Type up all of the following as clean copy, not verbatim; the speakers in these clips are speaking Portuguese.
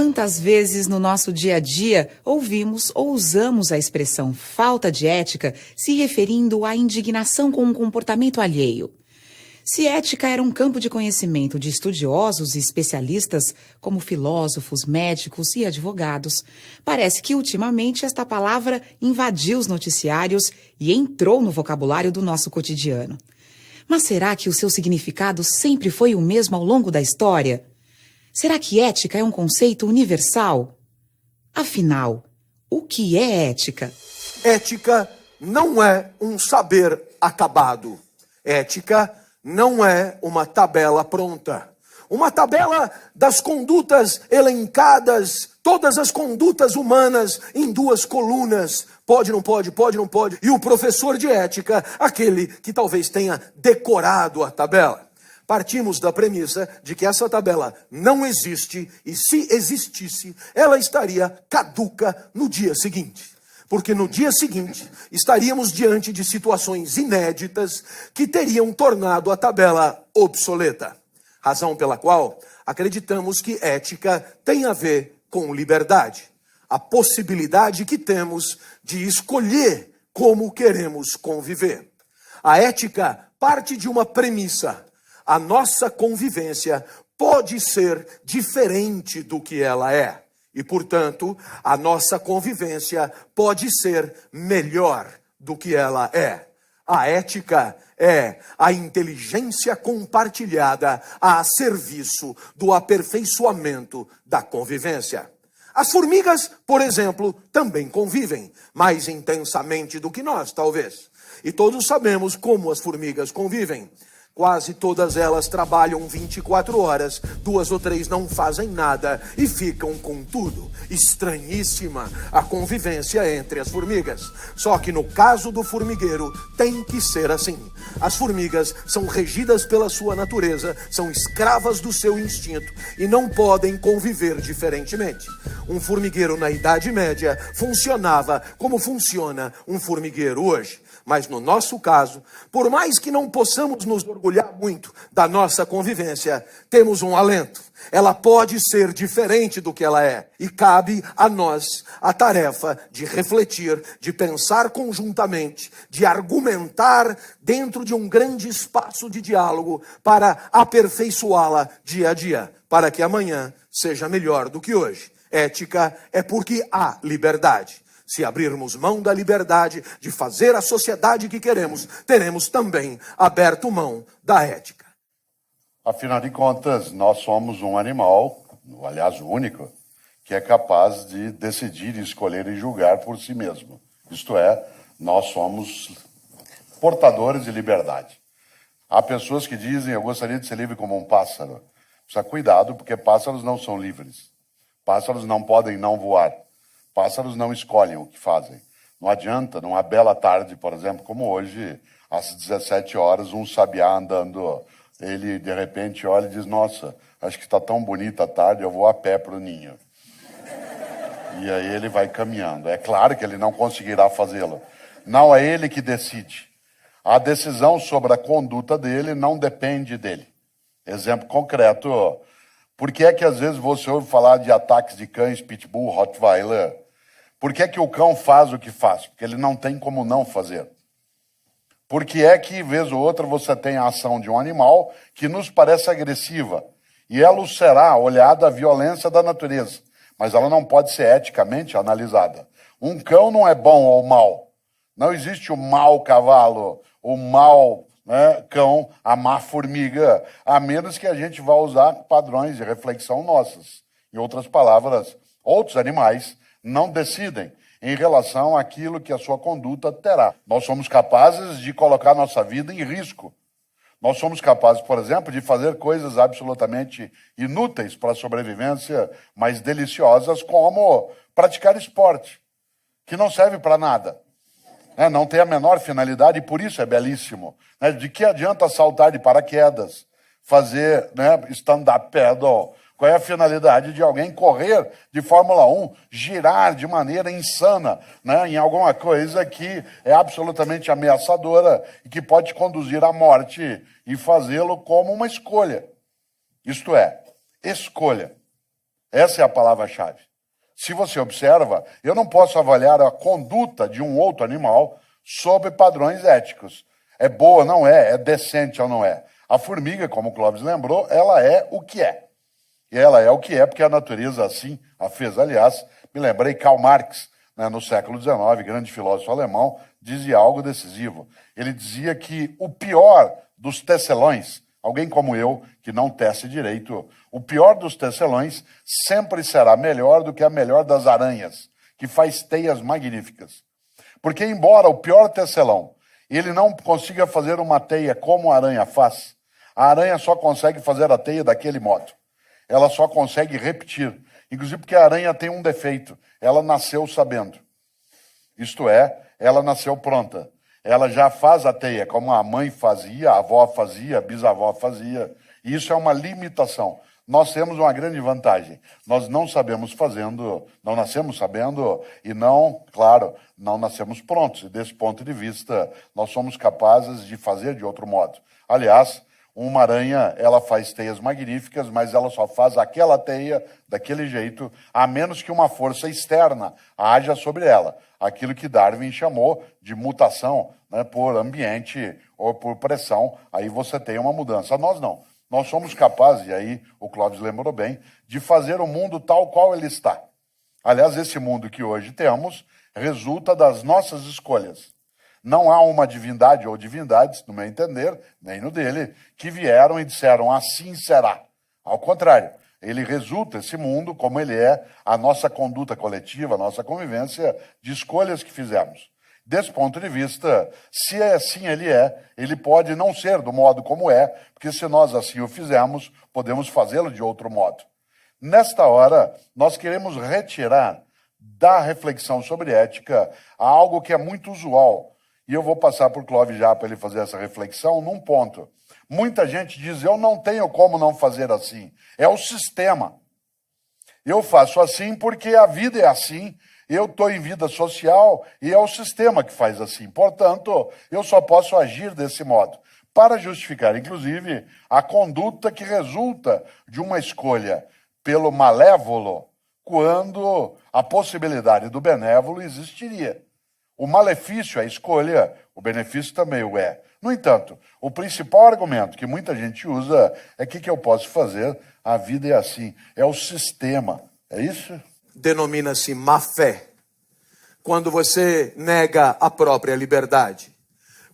Quantas vezes no nosso dia a dia ouvimos ou usamos a expressão falta de ética se referindo à indignação com um comportamento alheio? Se ética era um campo de conhecimento de estudiosos e especialistas, como filósofos, médicos e advogados, parece que ultimamente esta palavra invadiu os noticiários e entrou no vocabulário do nosso cotidiano. Mas será que o seu significado sempre foi o mesmo ao longo da história? Será que ética é um conceito universal? Afinal, o que é ética? Ética não é um saber acabado. Ética não é uma tabela pronta. Uma tabela das condutas elencadas, todas as condutas humanas em 2 colunas. Pode, não pode, pode, não pode. E o professor de ética, aquele que talvez tenha decorado a tabela. Partimos da premissa de que essa tabela não existe e, se existisse, ela estaria caduca no dia seguinte. Porque no dia seguinte estaríamos diante de situações inéditas que teriam tornado a tabela obsoleta. Razão pela qual acreditamos que ética tem a ver com liberdade. A possibilidade que temos de escolher como queremos conviver. A ética parte de uma premissa. A nossa convivência pode ser diferente do que ela é. E, portanto, a nossa convivência pode ser melhor do que ela é. A ética é a inteligência compartilhada a serviço do aperfeiçoamento da convivência. As formigas, por exemplo, também convivem, mais intensamente do que nós, talvez. E todos sabemos como as formigas convivem. Quase todas elas trabalham 24 horas, 2 ou 3 não fazem nada e ficam com tudo. Estranhíssima a convivência entre as formigas. Só que no caso do formigueiro tem que ser assim. As formigas são regidas pela sua natureza, são escravas do seu instinto e não podem conviver diferentemente. Um formigueiro na Idade Média funcionava como funciona um formigueiro hoje. Mas no nosso caso, por mais que não possamos nos orgulhar muito da nossa convivência, temos um alento. Ela pode ser diferente do que ela é. E cabe a nós a tarefa de refletir, de pensar conjuntamente, de argumentar dentro de um grande espaço de diálogo para aperfeiçoá-la dia a dia, para que amanhã seja melhor do que hoje. Ética é porque há liberdade. Se abrirmos mão da liberdade de fazer a sociedade que queremos, teremos também aberto mão da ética. Afinal de contas, nós somos um animal, aliás, o único, que é capaz de decidir, escolher e julgar por si mesmo. Isto é, nós somos portadores de liberdade. Há pessoas que dizem, eu gostaria de ser livre como um pássaro. Precisa cuidado, porque pássaros não são livres. Pássaros não podem não voar. Pássaros não escolhem o que fazem. Não adianta, numa bela tarde, por exemplo, como hoje, às 17 horas, um sabiá andando, ele de repente olha e diz, nossa, acho que está tão bonita a tarde, eu vou a pé para o ninho. E aí ele vai caminhando. É claro que ele não conseguirá fazê-lo. Não é ele que decide. A decisão sobre a conduta dele não depende dele. Exemplo concreto, por que é que às vezes você ouve falar de ataques de cães, pitbull, rottweiler? Por que é que o cão faz o que faz? Porque ele não tem como não fazer. Por que é que, vez ou outra, você tem a ação de um animal que nos parece agressiva? E ela será olhada a violência da natureza, mas ela não pode ser eticamente analisada. Um cão não é bom ou mau. Não existe o mau cavalo, o mau cão, a má formiga, a menos que a gente vá usar padrões de reflexão nossas. Em outras palavras, outros animais não decidem em relação àquilo que a sua conduta terá. Nós somos capazes de colocar nossa vida em risco. Nós somos capazes, por exemplo, de fazer coisas absolutamente inúteis para a sobrevivência, mas deliciosas, como praticar esporte, que não serve para nada. Não tem a menor finalidade e por isso é belíssimo. De que adianta saltar de paraquedas, fazer stand-up paddle? Qual é a finalidade de alguém correr de Fórmula 1, girar de maneira insana em alguma coisa que é absolutamente ameaçadora e que pode conduzir à morte e fazê-lo como uma escolha? Isto é, escolha. Essa é a palavra-chave. Se você observa, eu não posso avaliar a conduta de um outro animal sob padrões éticos. É boa, não é? É decente ou não é? A formiga, como o Clóvis lembrou, ela é o que é. E ela é o que é porque a natureza assim a fez. Aliás, me lembrei, Karl Marx, né, no século XIX, grande filósofo alemão, dizia algo decisivo. Ele dizia que o pior dos tecelões, alguém como eu, que não tece direito, o pior dos tecelões sempre será melhor do que a melhor das aranhas, que faz teias magníficas. Porque embora o pior tecelão, ele não consiga fazer uma teia como a aranha faz, a aranha só consegue fazer a teia daquele modo. Ela só consegue repetir. Inclusive porque a aranha tem um defeito. Ela nasceu sabendo. Isto é, ela nasceu pronta. Ela já faz a teia como a mãe fazia, a avó fazia, a bisavó fazia. E isso é uma limitação. Nós temos uma grande vantagem. Nós não sabemos fazendo, não nascemos sabendo e não, claro, não nascemos prontos. E desse ponto de vista, nós somos capazes de fazer de outro modo. Aliás, uma aranha, ela faz teias magníficas, mas ela só faz aquela teia daquele jeito, a menos que uma força externa haja sobre ela. Aquilo que Darwin chamou de mutação, né, por ambiente ou por pressão, aí você tem uma mudança. Nós não. Nós somos capazes, e aí o Clóvis lembrou bem, de fazer o mundo tal qual ele está. Aliás, esse mundo que hoje temos resulta das nossas escolhas. Não há uma divindade ou divindades, no meu entender, nem no dele, que vieram e disseram assim será. Ao contrário, ele resulta, esse mundo, como ele é, a nossa conduta coletiva, a nossa convivência de escolhas que fizemos. Desse ponto de vista, se assim ele pode não ser do modo como é, porque se nós assim o fizermos, podemos fazê-lo de outro modo. Nesta hora, nós queremos retirar da reflexão sobre ética algo que é muito usual. E eu vou passar por Clóvis já para ele fazer essa reflexão num ponto. Muita gente diz, eu não tenho como não fazer assim. É o sistema. Eu faço assim porque a vida é assim. Eu estou em vida social e é o sistema que faz assim. Portanto, eu só posso agir desse modo. Para justificar, inclusive, a conduta que resulta de uma escolha pelo malévolo, quando a possibilidade do benévolo existiria. O malefício é a escolha, o benefício também o é. No entanto, o principal argumento que muita gente usa é que eu posso fazer, a vida é assim, é o sistema. É isso? Denomina-se má fé. Quando você nega a própria liberdade.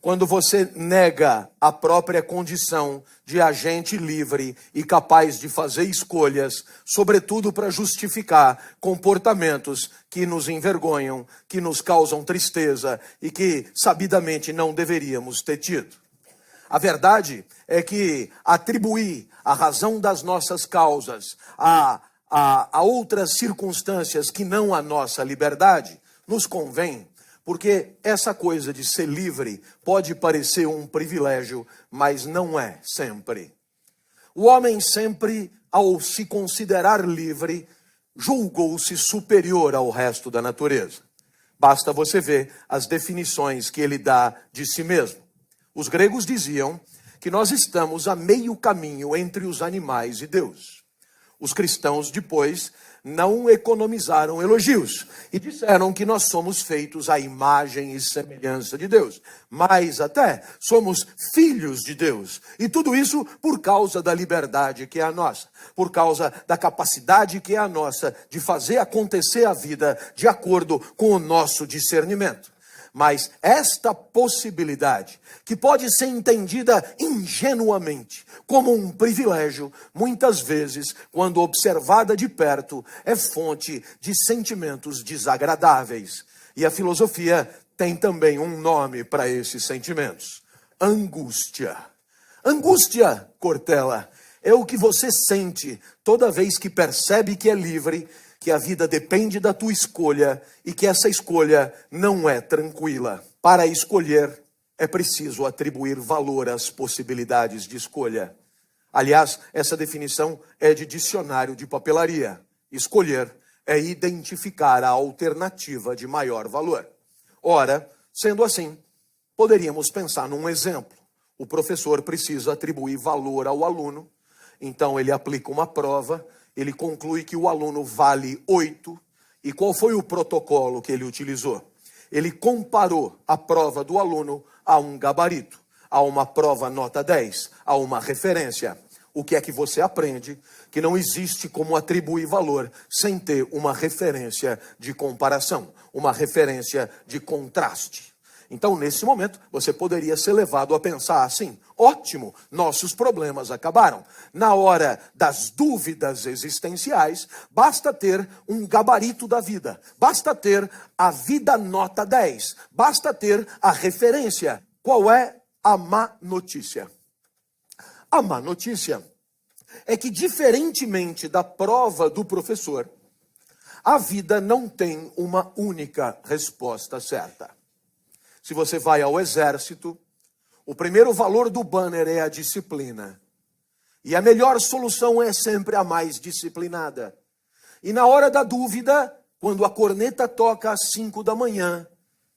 Quando você nega a própria condição de agente livre e capaz de fazer escolhas, sobretudo para justificar comportamentos que nos envergonham, que nos causam tristeza e que sabidamente não deveríamos ter tido. A verdade é que atribuir a razão das nossas causas a outras circunstâncias que não a nossa liberdade nos convém. Porque essa coisa de ser livre pode parecer um privilégio, mas não é sempre. O homem sempre, ao se considerar livre, julgou-se superior ao resto da natureza. Basta você ver as definições que ele dá de si mesmo. Os gregos diziam que nós estamos a meio caminho entre os animais e Deus. Os cristãos, depois, não economizaram elogios e disseram que nós somos feitos à imagem e semelhança de Deus. Mais até, somos filhos de Deus. E tudo isso por causa da liberdade que é a nossa. Por causa da capacidade que é a nossa de fazer acontecer a vida de acordo com o nosso discernimento. Mas esta possibilidade, que pode ser entendida ingenuamente como um privilégio, muitas vezes, quando observada de perto, é fonte de sentimentos desagradáveis. E a filosofia tem também um nome para esses sentimentos: angústia. Angústia, Cortella, é o que você sente toda vez que percebe que é livre, que a vida depende da tua escolha e que essa escolha não é tranquila. Para escolher, é preciso atribuir valor às possibilidades de escolha. Aliás, essa definição é de dicionário de papelaria. Escolher é identificar a alternativa de maior valor. Ora, sendo assim, poderíamos pensar num exemplo. O professor precisa atribuir valor ao aluno, então ele aplica uma prova ele conclui que o aluno vale 8. E qual foi o protocolo que ele utilizou? Ele comparou a prova do aluno a um gabarito, a uma prova nota 10, a uma referência. O que é que você aprende? Que não existe como atribuir valor sem ter uma referência de comparação, uma referência de contraste. Então, nesse momento, você poderia ser levado a pensar assim: ótimo, nossos problemas acabaram. Na hora das dúvidas existenciais, basta ter um gabarito da vida, basta ter a vida nota 10, basta ter a referência. Qual é a má notícia? A má notícia é que, diferentemente da prova do professor, a vida não tem uma única resposta certa. Se você vai ao exército, o primeiro valor do banner é a disciplina. E a melhor solução é sempre a mais disciplinada. E na hora da dúvida, quando a corneta toca às 5 da manhã,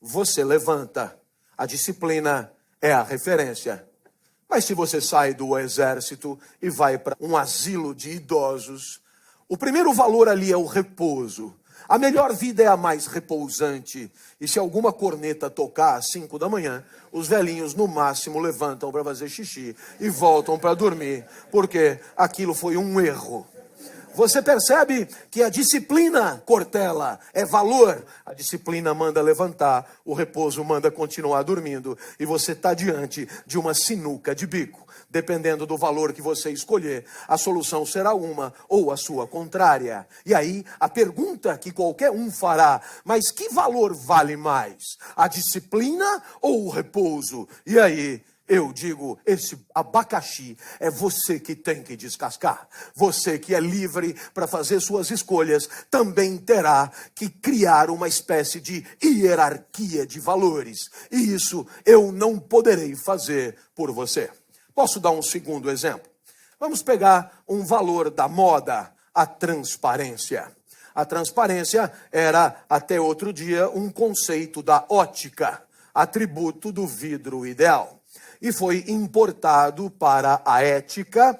você levanta. A disciplina é a referência. Mas se você sai do exército e vai para um asilo de idosos, o primeiro valor ali é o repouso. A melhor vida é a mais repousante. E se alguma corneta tocar às 5 da manhã, os velhinhos no máximo levantam para fazer xixi e voltam para dormir, porque aquilo foi um erro. Você percebe que a disciplina, Cortella, é valor. A disciplina manda levantar, o repouso manda continuar dormindo. E você está diante de uma sinuca de bico. Dependendo do valor que você escolher, a solução será uma ou a sua contrária. E aí, a pergunta que qualquer um fará: mas que valor vale mais? A disciplina ou o repouso? E aí, eu digo, esse abacaxi é você que tem que descascar. Você que é livre para fazer suas escolhas também terá que criar uma espécie de hierarquia de valores. E isso eu não poderei fazer por você. Posso dar um segundo exemplo? Vamos pegar um valor da moda, a transparência. A transparência era, até outro dia, um conceito da ótica, atributo do vidro ideal. E foi importado para a ética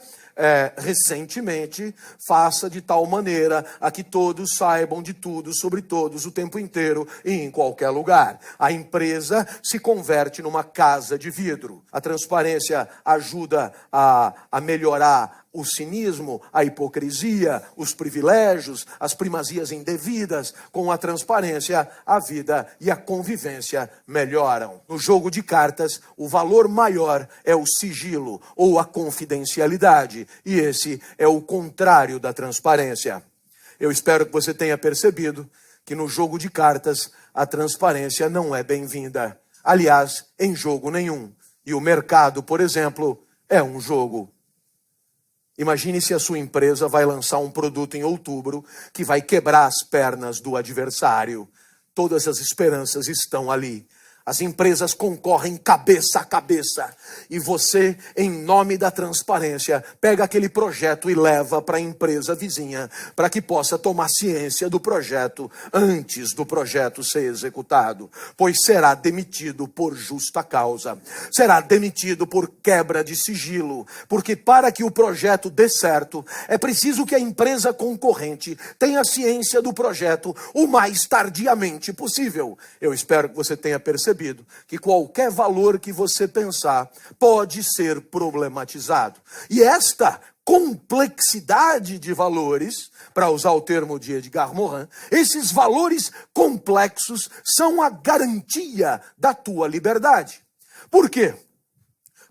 recentemente, faça de tal maneira a que todos saibam de tudo, sobre todos, o tempo inteiro e em qualquer lugar. A empresa se converte numa casa de vidro. A transparência ajuda a melhorar o cinismo, a hipocrisia, os privilégios, as primazias indevidas. Com a transparência, a vida e a convivência melhoram. No jogo de cartas, o valor maior é o sigilo ou a confidencialidade. E esse é o contrário da transparência. Eu espero que você tenha percebido que no jogo de cartas, a transparência não é bem-vinda. Aliás, em jogo nenhum. E o mercado, por exemplo, é um jogo. Imagine se a sua empresa vai lançar um produto em outubro que vai quebrar as pernas do adversário. Todas as esperanças estão ali. As empresas concorrem cabeça a cabeça. E você, em nome da transparência, pega aquele projeto e leva para a empresa vizinha, para que possa tomar ciência do projeto antes do projeto ser executado. Pois será demitido por justa causa. Será demitido por quebra de sigilo. Porque para que o projeto dê certo, é preciso que a empresa concorrente tenha ciência do projeto o mais tardiamente possível. Eu espero que você tenha percebido que qualquer valor que você pensar pode ser problematizado. E esta complexidade de valores, para usar o termo de Edgar Morin, esses valores complexos são a garantia da tua liberdade. Por quê?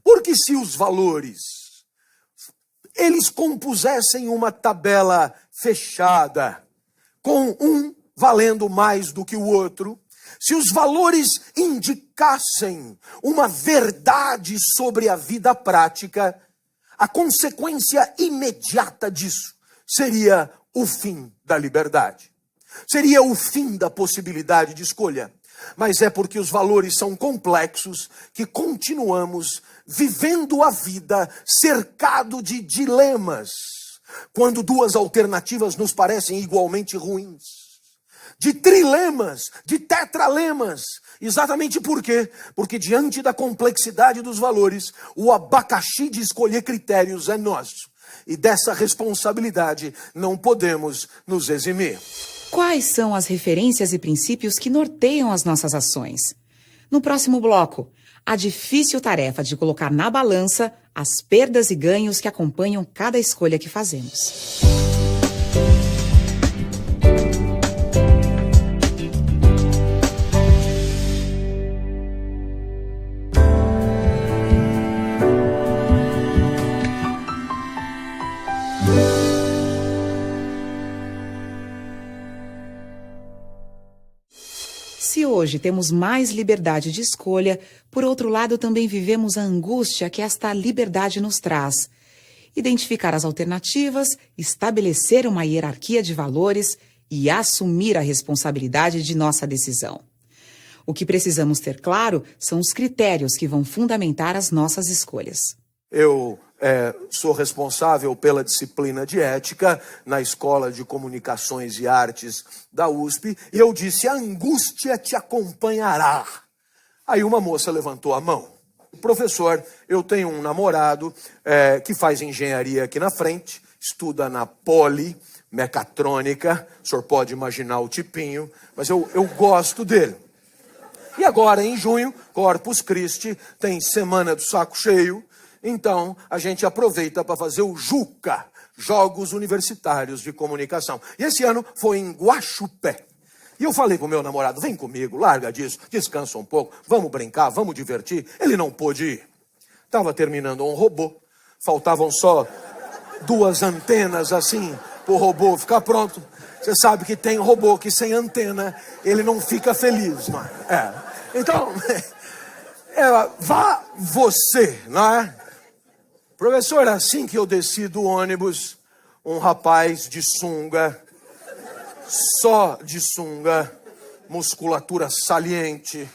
Porque se os valores, eles compusessem uma tabela fechada, com um valendo mais do que o outro, se os valores indicassem uma verdade sobre a vida prática, a consequência imediata disso seria o fim da liberdade. Seria o fim da possibilidade de escolha. Mas é porque os valores são complexos que continuamos vivendo a vida cercado de dilemas, quando duas alternativas nos parecem igualmente ruins. De trilemas, de tetralemas. Exatamente por quê? Porque diante da complexidade dos valores, o abacaxi de escolher critérios é nosso. E dessa responsabilidade não podemos nos eximir. Quais são as referências e princípios que norteiam as nossas ações? No próximo bloco, a difícil tarefa de colocar na balança as perdas e ganhos que acompanham cada escolha que fazemos. Se hoje temos mais liberdade de escolha, por outro lado também vivemos a angústia que esta liberdade nos traz. Identificar as alternativas, estabelecer uma hierarquia de valores e assumir a responsabilidade de nossa decisão. O que precisamos ter claro são os critérios que vão fundamentar as nossas escolhas. Eu sou responsável pela disciplina de ética na Escola de Comunicações e Artes da USP, e eu disse: a angústia te acompanhará. Aí uma moça levantou a mão. Professor, eu tenho um namorado que faz engenharia aqui na frente, estuda na Poli, mecatrônica, o senhor pode imaginar o tipinho, mas eu gosto dele. E agora, em junho, Corpus Christi, tem Semana do Saco Cheio. Então, a gente aproveita para fazer o JUCA, Jogos Universitários de Comunicação. E esse ano foi em Guaxupé. E eu falei pro meu namorado: vem comigo, larga disso, descansa um pouco, vamos brincar, vamos divertir. Ele não pôde ir. Estava terminando um robô, faltavam só 2 antenas assim, pro robô ficar pronto. Você sabe que tem robô que sem antena, ele não fica feliz, não é? Então, vá você, não é? Professor, assim que eu desci do ônibus, um rapaz de sunga, só de sunga, musculatura saliente,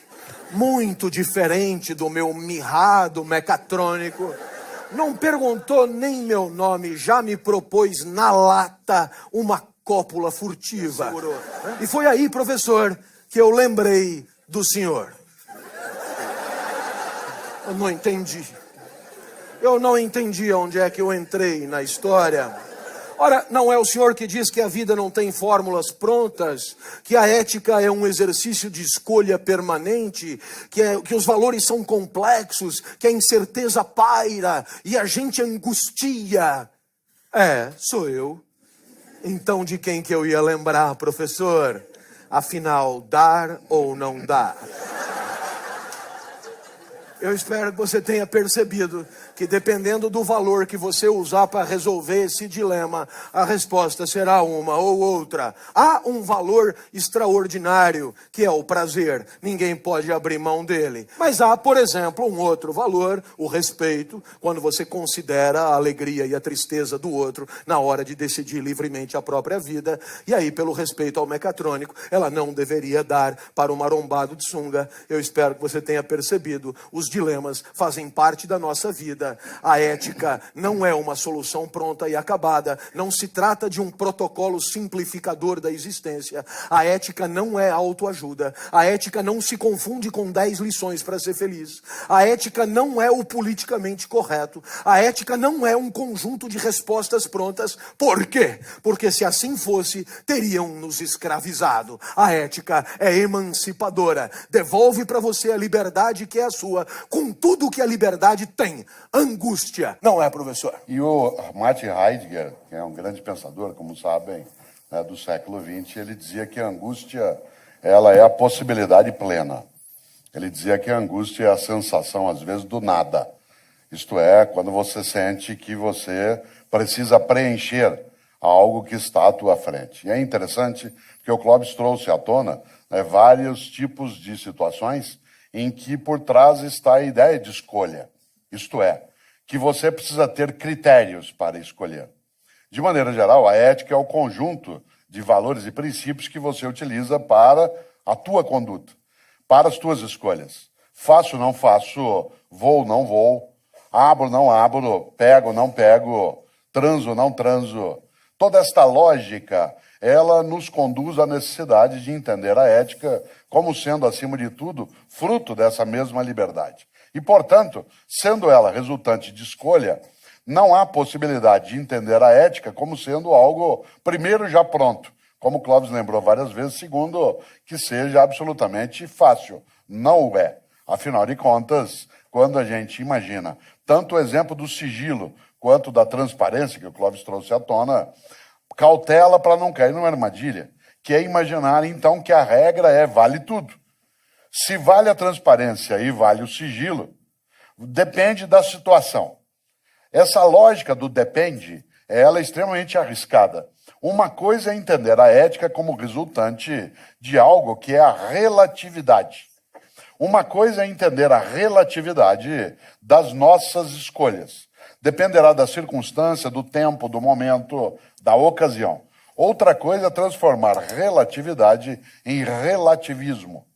muito diferente do meu mirrado mecatrônico, não perguntou nem meu nome, já me propôs na lata uma cópula furtiva. E foi aí, professor, que eu lembrei do senhor. Eu não entendi. Eu não entendi onde é que eu entrei na história. Ora, não é o senhor que diz que a vida não tem fórmulas prontas, que a ética é um exercício de escolha permanente, que os valores são complexos, que a incerteza paira e a gente angustia? Sou eu. Então de quem que eu ia lembrar, professor? Afinal, dar ou não dar? Eu espero que você tenha percebido que, dependendo do valor que você usar para resolver esse dilema, a resposta será uma ou outra. Há um valor extraordinário, que é o prazer. Ninguém pode abrir mão dele. Mas há, por exemplo, um outro valor, o respeito, quando você considera a alegria e a tristeza do outro na hora de decidir livremente a própria vida. E aí, pelo respeito ao mecatrônico, ela não deveria dar para um marombado de sunga. Eu espero que você tenha percebido. Os dilemas fazem parte da nossa vida. A ética não é uma solução pronta e acabada. Não se trata de um protocolo simplificador da existência. A ética não é autoajuda. A ética não se confunde com 10 lições para ser feliz. A ética não é o politicamente correto. A ética não é um conjunto de respostas prontas. Por quê? Porque se assim fosse, teriam nos escravizado. A ética é emancipadora. Devolve para você a liberdade que é a sua, com tudo que a liberdade tem. Angústia, não é, professor? E o Martin Heidegger, que é um grande pensador, como sabem, né, do século XX, ele dizia que a angústia, ela é a possibilidade plena. Ele dizia que a angústia é a sensação, às vezes, do nada. Isto é, quando você sente que você precisa preencher algo que está à tua frente. E é interessante que o Clóvis trouxe à tona, né, vários tipos de situações em que por trás está a ideia de escolha. Isto é, que você precisa ter critérios para escolher. De maneira geral, a ética é o conjunto de valores e princípios que você utiliza para a tua conduta, para as tuas escolhas. Faço, não faço, vou, não vou, abro, não abro, pego, não pego, transo, não transo. Toda esta lógica, ela nos conduz à necessidade de entender a ética como sendo, acima de tudo, fruto dessa mesma liberdade. E, portanto, sendo ela resultante de escolha, não há possibilidade de entender a ética como sendo algo, primeiro, já pronto, como Clóvis lembrou várias vezes, segundo, que seja absolutamente fácil. Não o é. Afinal de contas, quando a gente imagina tanto o exemplo do sigilo quanto da transparência que o Clóvis trouxe à tona, cautela para não cair numa armadilha, que é imaginar, então, que a regra é vale tudo. Se vale a transparência e vale o sigilo, depende da situação. Essa lógica do depende, ela é extremamente arriscada. Uma coisa é entender a ética como resultante de algo que é a relatividade. Uma coisa é entender a relatividade das nossas escolhas. Dependerá da circunstância, do tempo, do momento, da ocasião. Outra coisa é transformar relatividade em relativismo.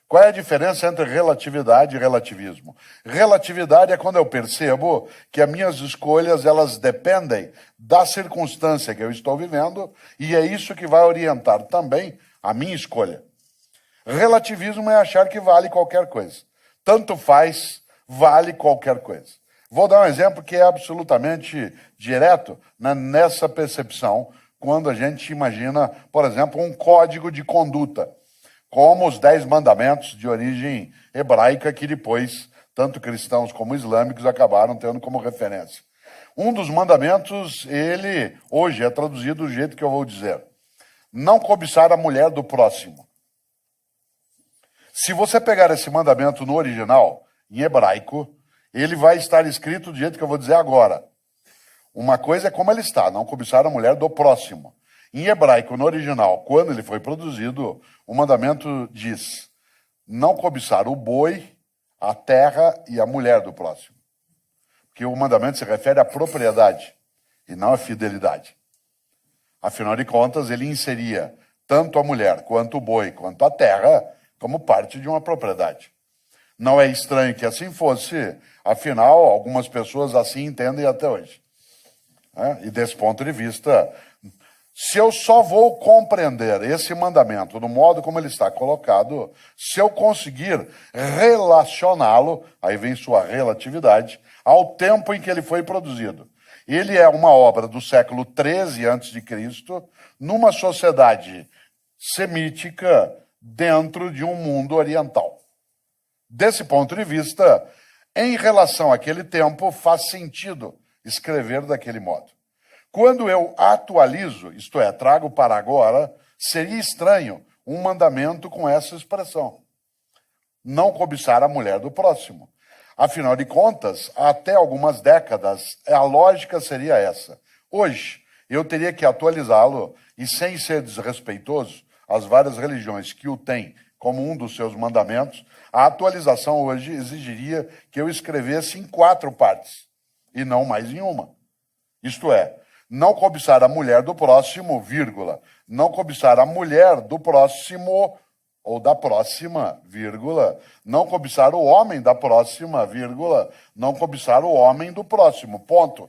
Qual é a diferença entre relatividade e relativismo? Relatividade é quando eu percebo que as minhas escolhas elas dependem da circunstância que eu estou vivendo e é isso que vai orientar também a minha escolha. Relativismo é achar que vale qualquer coisa. Tanto faz, vale qualquer coisa. Vou dar um exemplo que é absolutamente direto nessa percepção, quando a gente imagina, por exemplo, um código de conduta, como os 10 mandamentos de origem hebraica que depois, tanto cristãos como islâmicos, acabaram tendo como referência. Um dos mandamentos, ele hoje é traduzido do jeito que eu vou dizer. Não cobiçar a mulher do próximo. Se você pegar esse mandamento no original, em hebraico, ele vai estar escrito do jeito que eu vou dizer agora. Uma coisa é como ele está, não cobiçar a mulher do próximo. Em hebraico, no original, quando ele foi produzido, o mandamento diz: não cobiçar o boi, a terra e a mulher do próximo. Porque o mandamento se refere à propriedade e não à fidelidade. Afinal de contas, ele inseria tanto a mulher, quanto o boi, quanto a terra, como parte de uma propriedade. Não é estranho que assim fosse, afinal, algumas pessoas assim entendem até hoje. E desse ponto de vista, se eu só vou compreender esse mandamento do modo como ele está colocado, se eu conseguir relacioná-lo, aí vem sua relatividade, ao tempo em que ele foi produzido. Ele é uma obra do século XIII a.C., numa sociedade semítica dentro de um mundo oriental. Desse ponto de vista, em relação àquele tempo, faz sentido escrever daquele modo. Quando eu atualizo, isto é, trago para agora, seria estranho um mandamento com essa expressão. Não cobiçar a mulher do próximo. Afinal de contas, até algumas décadas, a lógica seria essa. Hoje, eu teria que atualizá-lo e, sem ser desrespeitoso, as várias religiões que o têm como um dos seus mandamentos, a atualização hoje exigiria que eu escrevesse em 4 partes, e não mais em uma. Isto é, não cobiçar a mulher do próximo, vírgula, não cobiçar a mulher do próximo ou da próxima, vírgula, não cobiçar o homem da próxima, vírgula, não cobiçar o homem do próximo, ponto.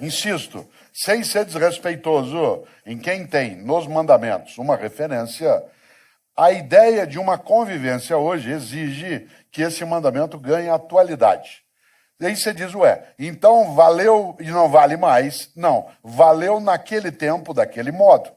Insisto, sem ser desrespeitoso em quem tem nos mandamentos uma referência, a ideia de uma convivência hoje exige que esse mandamento ganhe atualidade. E aí você diz, então valeu e não vale mais? Não, valeu naquele tempo, daquele modo.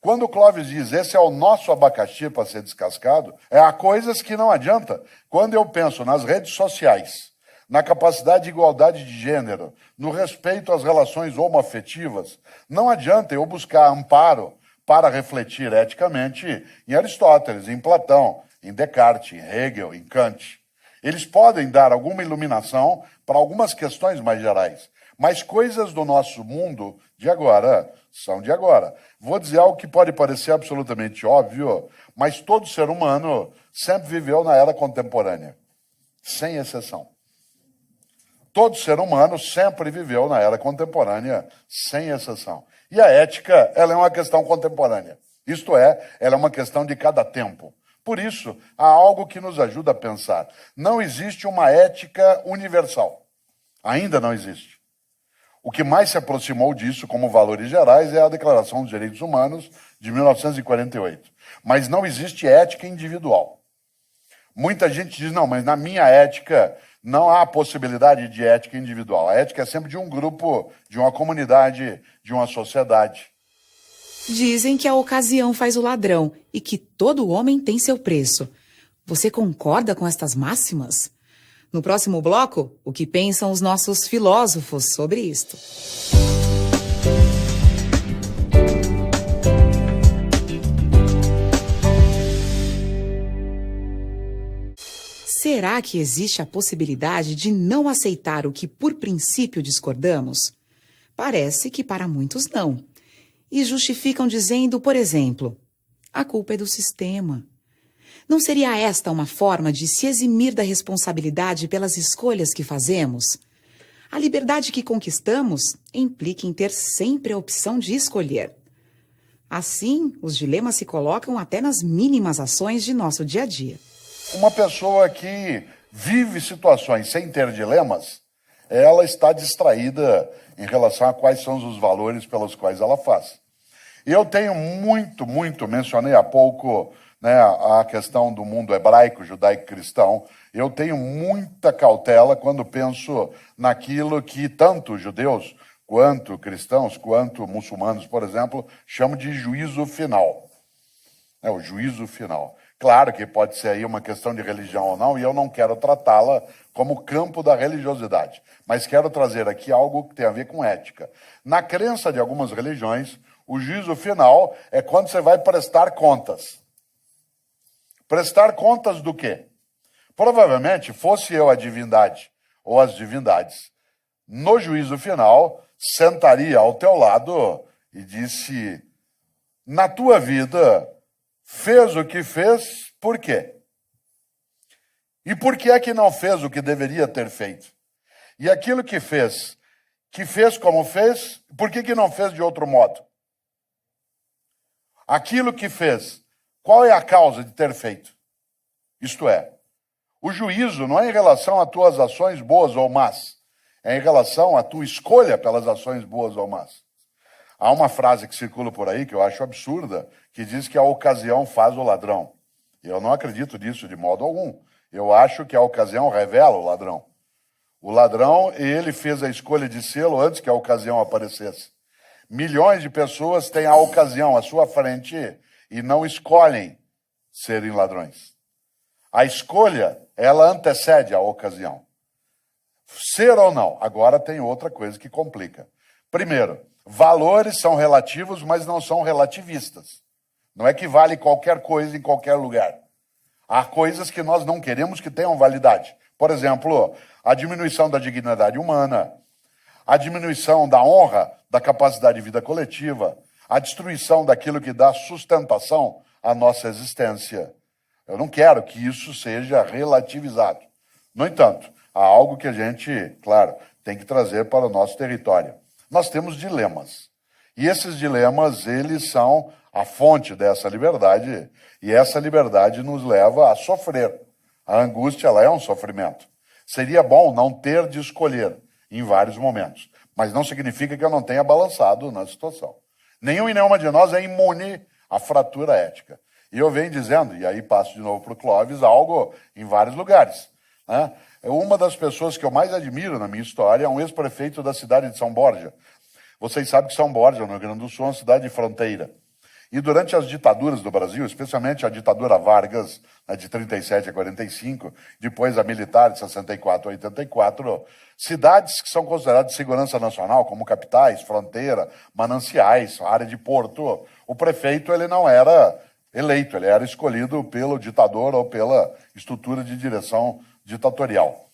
Quando o Clóvis diz, esse é o nosso abacaxi para ser descascado, há coisas que não adianta. Quando eu penso nas redes sociais, na capacidade de igualdade de gênero, no respeito às relações homoafetivas, não adianta eu buscar amparo para refletir eticamente em Aristóteles, em Platão, em Descartes, em Hegel, em Kant. Eles podem dar alguma iluminação para algumas questões mais gerais, mas coisas do nosso mundo de agora são de agora. Vou dizer algo que pode parecer absolutamente óbvio, mas todo ser humano sempre viveu na era contemporânea, sem exceção. Todo ser humano sempre viveu na era contemporânea, sem exceção. E a ética, ela é uma questão contemporânea. Isto é, ela é uma questão de cada tempo. Por isso, há algo que nos ajuda a pensar. Não existe uma ética universal. Ainda não existe. O que mais se aproximou disso como valores gerais é a Declaração dos Direitos Humanos de 1948. Mas não existe ética individual. Muita gente diz, não, mas na minha ética não há possibilidade de ética individual. A ética é sempre de um grupo, de uma comunidade, de uma sociedade. Dizem que a ocasião faz o ladrão e que todo homem tem seu preço. Você concorda com estas máximas? No próximo bloco, o que pensam os nossos filósofos sobre isto? Será que existe a possibilidade de não aceitar o que por princípio discordamos? Parece que para muitos não. E justificam dizendo, por exemplo, a culpa é do sistema. Não seria esta uma forma de se eximir da responsabilidade pelas escolhas que fazemos? A liberdade que conquistamos implica em ter sempre a opção de escolher. Assim, os dilemas se colocam até nas mínimas ações de nosso dia a dia. Uma pessoa que vive situações sem ter dilemas, ela está distraída em relação a quais são os valores pelos quais ela faz. Eu tenho muito, mencionei há pouco, né, a questão do mundo hebraico, judaico-cristão. Eu tenho muita cautela quando penso naquilo que tanto judeus, quanto cristãos, quanto muçulmanos, por exemplo, chamam de juízo final. É o juízo final. Claro que pode ser aí uma questão de religião ou não, e eu não quero tratá-la como campo da religiosidade, mas quero trazer aqui algo que tem a ver com ética. Na crença de algumas religiões, o juízo final é quando você vai prestar contas. Prestar contas do quê? Provavelmente, fosse eu a divindade ou as divindades, no juízo final, sentaria ao teu lado e disse, na tua vida, fez o que fez, por quê? E por que é que não fez o que deveria ter feito? E aquilo que fez como fez, por que não fez de outro modo? Aquilo que fez, qual é a causa de ter feito? Isto é, o juízo não é em relação a tuas ações boas ou más, é em relação à tua escolha pelas ações boas ou más. Há uma frase que circula por aí, que eu acho absurda, que diz que a ocasião faz o ladrão. Eu não acredito nisso de modo algum. Eu acho que a ocasião revela o ladrão. O ladrão, ele fez a escolha de sê-lo antes que a ocasião aparecesse. Milhões de pessoas têm a ocasião à sua frente e não escolhem serem ladrões. A escolha, ela antecede a ocasião. Ser ou não. Agora tem outra coisa que complica. Primeiro, valores são relativos, mas não são relativistas. Não é que vale qualquer coisa em qualquer lugar. Há coisas que nós não queremos que tenham validade. Por exemplo, a diminuição da dignidade humana, a diminuição da honra, da capacidade de vida coletiva, a destruição daquilo que dá sustentação à nossa existência. Eu não quero que isso seja relativizado. No entanto, há algo que a gente, claro, tem que trazer para o nosso território. Nós temos dilemas. E esses dilemas, eles são a fonte dessa liberdade, e essa liberdade nos leva a sofrer. A angústia, ela é um sofrimento. Seria bom não ter de escolher em vários momentos, mas não significa que eu não tenha balançado na situação. Nenhum e nenhuma de nós é imune à fratura ética. E eu venho dizendo, e aí passo de novo para o Clóvis, algo em vários lugares, né? Uma das pessoas que eu mais admiro na minha história é um ex-prefeito da cidade de São Borja. Vocês sabem que São Borja, no Rio Grande do Sul, é uma cidade de fronteira. E durante as ditaduras do Brasil, especialmente a ditadura Vargas, né, de 37 a 45, depois a militar de 64 a 84, cidades que são consideradas de segurança nacional, como capitais, fronteira, mananciais, área de porto, o prefeito ele não era eleito, ele era escolhido pelo ditador ou pela estrutura de direção ditatorial.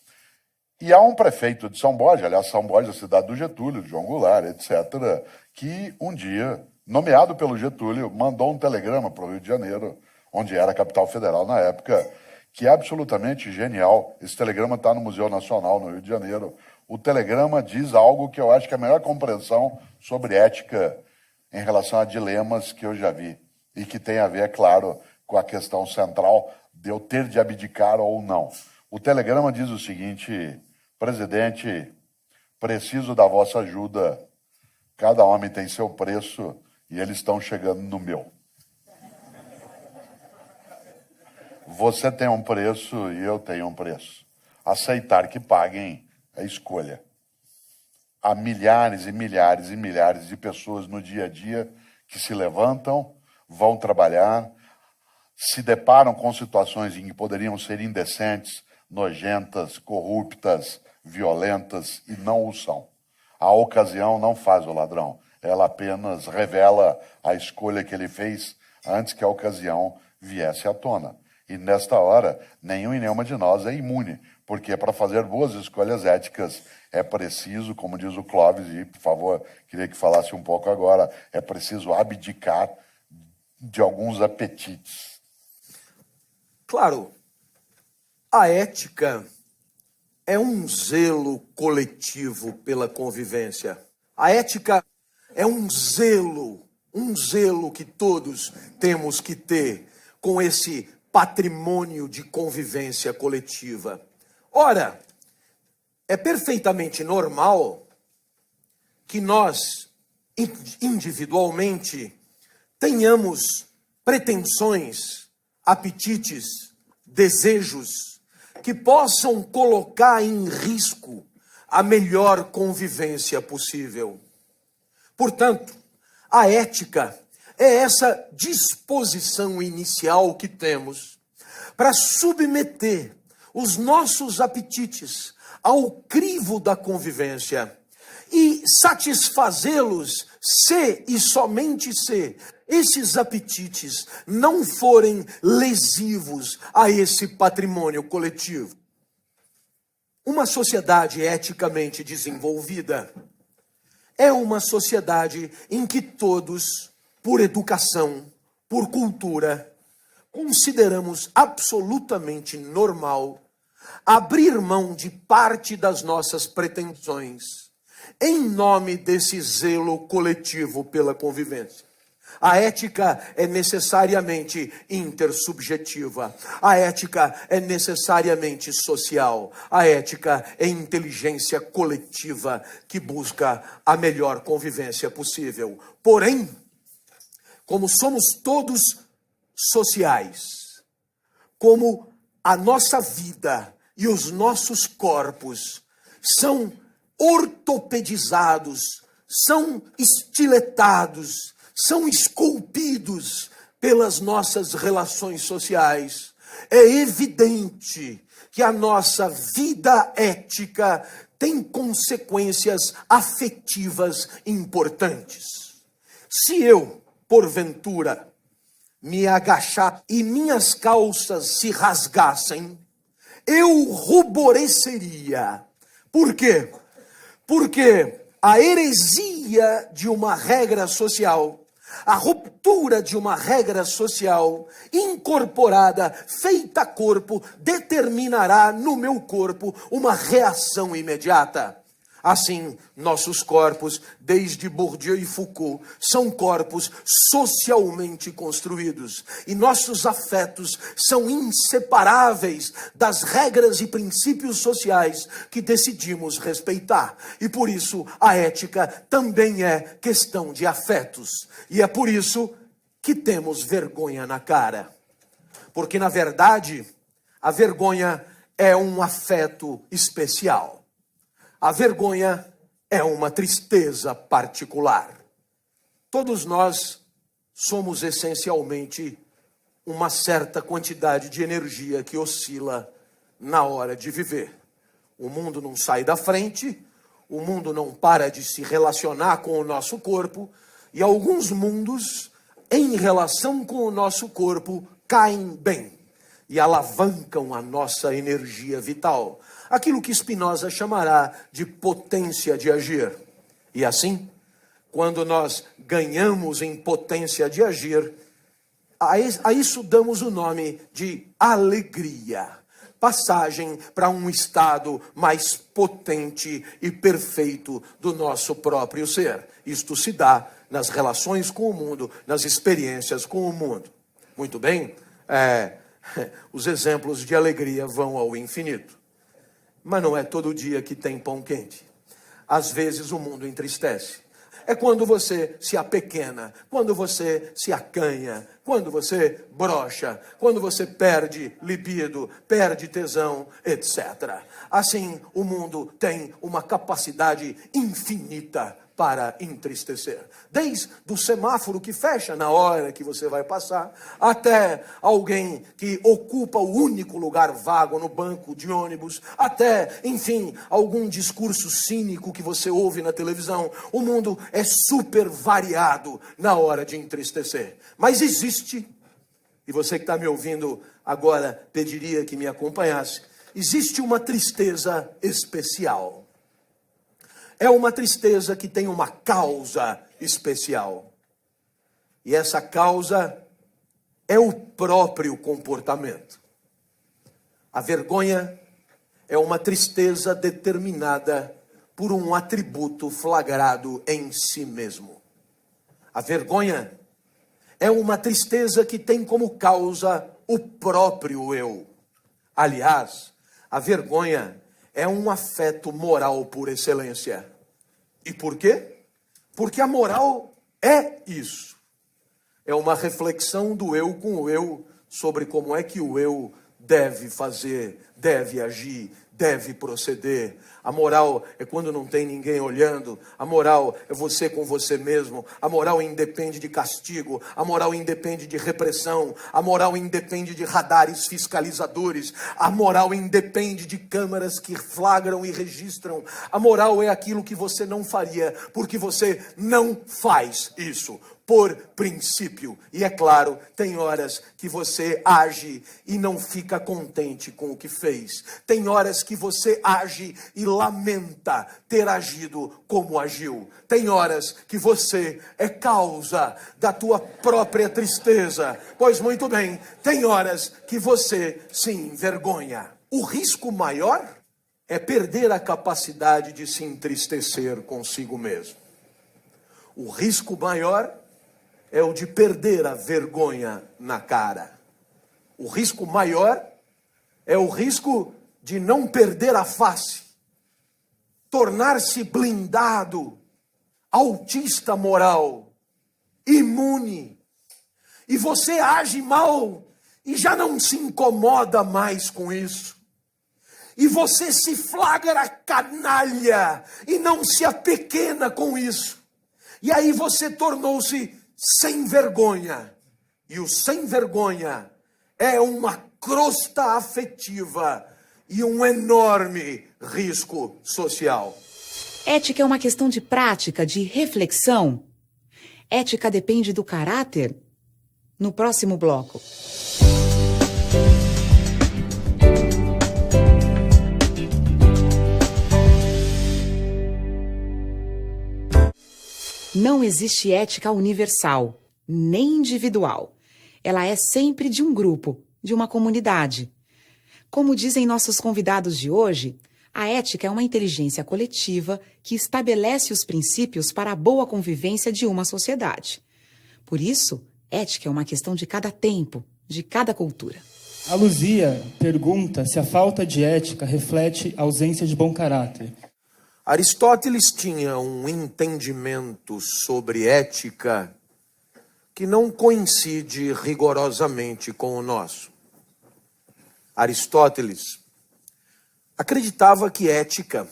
E há um prefeito de São Borja, aliás, São Borja, a cidade do Getúlio, de João Goulart, etc., que um dia, nomeado pelo Getúlio, mandou um telegrama para o Rio de Janeiro, onde era a capital federal na época, que é absolutamente genial. Esse telegrama está no Museu Nacional, no Rio de Janeiro. O telegrama diz algo que eu acho que é a melhor compreensão sobre ética em relação a dilemas que eu já vi, e que tem a ver, é claro, com a questão central de eu ter de abdicar ou não. O telegrama diz o seguinte: presidente, preciso da vossa ajuda. Cada homem tem seu preço e eles estão chegando no meu. Você tem um preço e eu tenho um preço. Aceitar que paguem é escolha. Há milhares e milhares e milhares de pessoas no dia a dia que se levantam, vão trabalhar, se deparam com situações em que poderiam ser indecentes, nojentas, corruptas, violentas e não o são. A ocasião não faz o ladrão, ela apenas revela a escolha que ele fez antes que a ocasião viesse à tona. E nesta hora, nenhum e nenhuma de nós é imune, porque para fazer boas escolhas éticas é preciso, como diz o Clóvis, e por favor, queria que falasse um pouco agora, é preciso abdicar de alguns apetites. Claro, a ética é um zelo coletivo pela convivência. A ética é um zelo que todos temos que ter com esse patrimônio de convivência coletiva. Ora, é perfeitamente normal que nós, individualmente, tenhamos pretensões, apetites, desejos que possam colocar em risco a melhor convivência possível. Portanto, a ética é essa disposição inicial que temos para submeter os nossos apetites ao crivo da convivência e satisfazê-los se e somente se esses apetites não forem lesivos a esse patrimônio coletivo. Uma sociedade eticamente desenvolvida é uma sociedade em que todos, por educação, por cultura, consideramos absolutamente normal abrir mão de parte das nossas pretensões em nome desse zelo coletivo pela convivência. A ética é necessariamente intersubjetiva. A ética é necessariamente social. A ética é inteligência coletiva que busca a melhor convivência possível. Porém, como somos todos sociais, como a nossa vida e os nossos corpos são ortopedizados, são estiletados, são esculpidos pelas nossas relações sociais, é evidente que a nossa vida ética tem consequências afetivas importantes. Se eu, porventura, me agachar e minhas calças se rasgassem, eu ruboreceria. Por quê? Porque a heresia de uma regra social, a ruptura de uma regra social incorporada, feita a corpo, determinará no meu corpo uma reação imediata. Assim, nossos corpos, desde Bourdieu e Foucault, são corpos socialmente construídos. E nossos afetos são inseparáveis das regras e princípios sociais que decidimos respeitar. E por isso, a ética também é questão de afetos. E é por isso que temos vergonha na cara. Porque, na verdade, a vergonha é um afeto especial. A vergonha é uma tristeza particular. Todos nós somos essencialmente uma certa quantidade de energia que oscila na hora de viver. O mundo não sai da frente, o mundo não para de se relacionar com o nosso corpo, e alguns mundos, em relação com o nosso corpo, caem bem e alavancam a nossa energia vital. Aquilo que Spinoza chamará de potência de agir. E assim, quando nós ganhamos em potência de agir, a isso damos o nome de alegria. Passagem para um estado mais potente e perfeito do nosso próprio ser. Isto se dá nas relações com o mundo, nas experiências com o mundo. Muito bem, os exemplos de alegria vão ao infinito. Mas não é todo dia que tem pão quente. Às vezes o mundo entristece. é quando você se apequena, quando você se acanha, quando você brocha, quando você perde libido, perde tesão, etc. Assim, o mundo tem uma capacidade infinita para entristecer. Desde o semáforo que fecha na hora que você vai passar, até alguém que ocupa o único lugar vago no banco de ônibus, até, enfim, algum discurso cínico que você ouve na televisão. O mundo é super variado na hora de entristecer. Mas existe, e você que está me ouvindo agora pediria que me acompanhasse, existe uma tristeza especial. É uma tristeza que tem uma causa especial. E essa causa é o próprio comportamento. A vergonha é uma tristeza determinada por um atributo flagrado em si mesmo. A vergonha é uma tristeza que tem como causa o próprio eu. Aliás, a vergonha é um afeto moral por excelência. E por quê? Porque a moral é isso. É uma reflexão do eu com o eu sobre como é que o eu deve fazer, deve agir, deve proceder. A moral é quando não tem ninguém olhando. A moral é você com você mesmo. A moral independe de castigo. A moral independe de repressão. A moral independe de radares fiscalizadores. A moral independe de câmeras que flagram e registram. A moral é aquilo que você não faria, porque você não faz isso. Por princípio. E é claro, tem horas que você age e não fica contente com o que fez. Tem horas que você age e lamenta ter agido como agiu. Tem horas que você é causa da tua própria tristeza. Pois muito bem, tem horas que você se envergonha. O risco maior é perder a capacidade de se entristecer consigo mesmo. O risco maior é o de perder a vergonha na cara. O risco maior é o risco de não perder a face, tornar-se blindado, autista moral, imune. E você age mal e já não se incomoda mais com isso. E você se flagra canalha e não se apequena com isso. E aí você tornou-se sem vergonha. E o sem vergonha é uma crosta afetiva e um enorme risco social. Ética é uma questão de prática, de reflexão. Ética depende do caráter? No próximo bloco. Não existe ética universal, nem individual. Ela é sempre de um grupo, de uma comunidade. Como dizem nossos convidados de hoje, a ética é uma inteligência coletiva que estabelece os princípios para a boa convivência de uma sociedade. Por isso, ética é uma questão de cada tempo, de cada cultura. A Luzia pergunta se a falta de ética reflete a ausência de bom caráter. Aristóteles tinha um entendimento sobre ética que não coincide rigorosamente com o nosso. Aristóteles acreditava que ética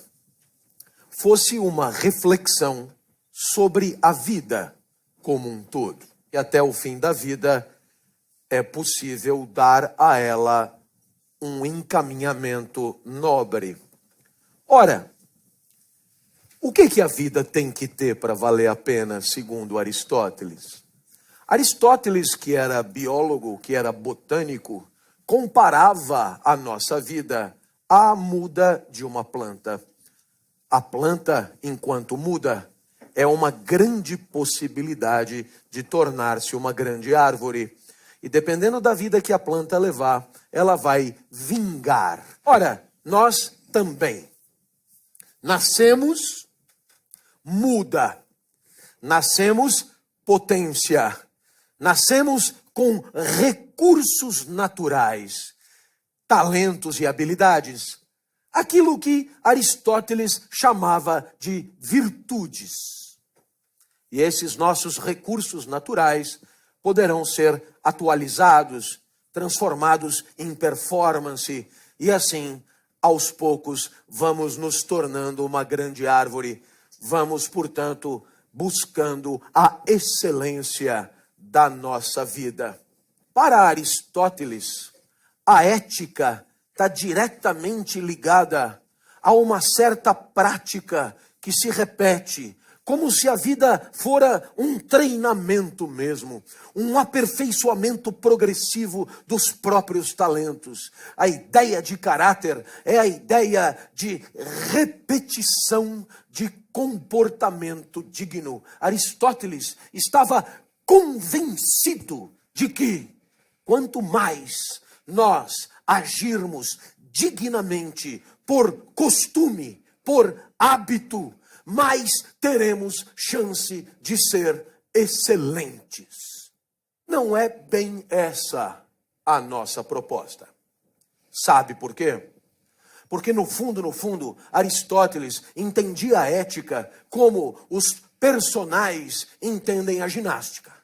fosse uma reflexão sobre a vida como um todo. E até o fim da vida é possível dar a ela um encaminhamento nobre. Ora, o que a vida tem que ter para valer a pena, segundo Aristóteles? Aristóteles, que era biólogo, que era botânico, comparava a nossa vida à muda de uma planta. A planta, enquanto muda, é uma grande possibilidade de tornar-se uma grande árvore. E dependendo da vida que a planta levar, ela vai vingar. Ora, nós também nascemos muda, nascemos potência, nascemos com recursos naturais, talentos e habilidades, aquilo que Aristóteles chamava de virtudes. E esses nossos recursos naturais poderão ser atualizados, transformados em performance, e assim, aos poucos, vamos nos tornando uma grande árvore. Vamos, portanto, buscando a excelência da nossa vida. Para Aristóteles, a ética está diretamente ligada a uma certa prática que se repete, como se a vida fora um treinamento mesmo, um aperfeiçoamento progressivo dos próprios talentos. A ideia de caráter é a ideia de repetição de comportamento digno. Aristóteles estava convencido de que quanto mais nós agirmos dignamente por costume, por hábito, mais teremos chance de ser excelentes. Não é bem essa a nossa proposta. Sabe por quê? Porque no fundo, Aristóteles entendia a ética como os personagens entendem a ginástica.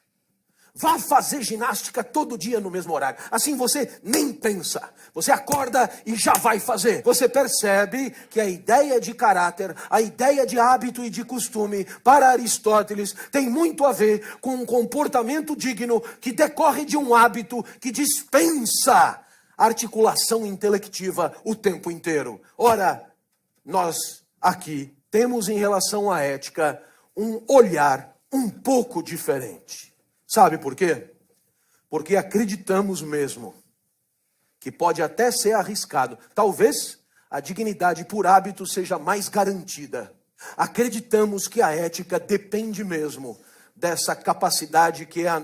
Vá fazer ginástica todo dia no mesmo horário. Assim você nem pensa. Você acorda e já vai fazer. Você percebe que a ideia de caráter, a ideia de hábito e de costume, para Aristóteles, tem muito a ver com um comportamento digno que decorre de um hábito que dispensa articulação intelectiva o tempo inteiro. Ora, nós aqui temos em relação à ética um olhar um pouco diferente. Sabe por quê? Porque acreditamos mesmo que pode até ser arriscado. Talvez a dignidade por hábito seja mais garantida. Acreditamos que a ética depende mesmo dessa capacidade que é a